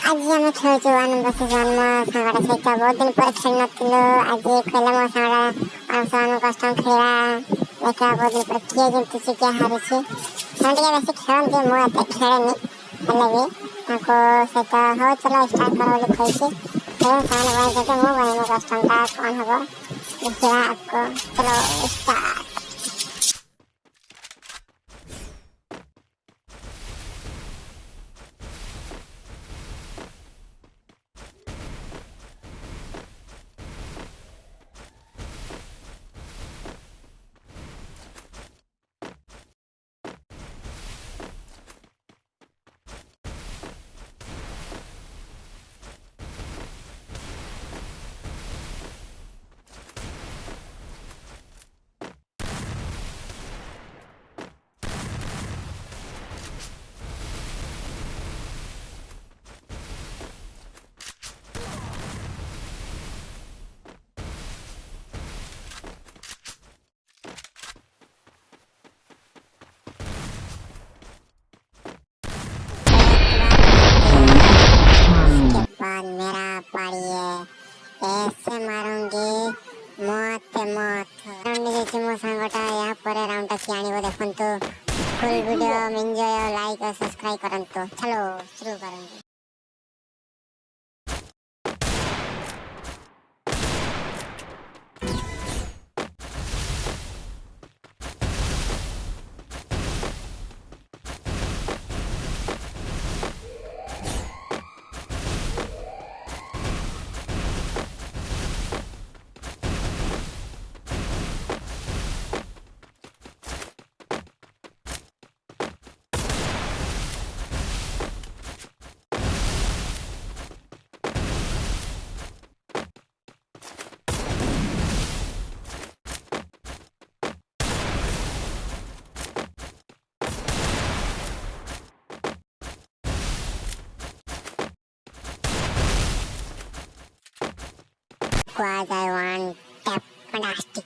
ଆଜି ଆମେ ଖେଳୁଛୁ 1VS1 ମୋ ସାଙ୍ଗଟା ସହିତ। ବହୁତ ଦିନ ପରେ ଖେଳି ନଥିଲୁ। ଆଜି କହିଲା ମୋ ସାଙ୍ଗଟା 1VS1 କଷ୍ଟମ ଖେଳିବା, ଦେଖିବା ବହୁତ ଦିନ ପରେ କିଏ ଜିତୁଛି କିଏ ହାରୁଛି। ସେମାନେ ଟିକେ ବେଶୀ ଖେଳନ୍ତି, ମୁଁ ଏତେ ଖେଳେନି, ହେଲେ ବି ତାଙ୍କ ସହିତ ହଉ ଚलो ଷ୍ଟାର୍ଟ କର ବୋଲି କହିଛି। ସେମାନେ ବନେଇଛନ୍ତି, ମୁଁ ବନେଇନି କଷ୍ଟମଟା କ'ଣ ହବ ଦେଖିବା ଆଗକୁ। ଚलो ଷ୍ଟାର୍ଟ। मेरा पारी है, ऐसे मारूंगी मौत मौत। राउंड मो सांगटा या पर राउंड की आनी देखंतु। फुल वीडियो एंजॉय, लाइक और सब्सक्राइब करंतु। चलो शुरू करेंगे। Quad I want tap fantastic.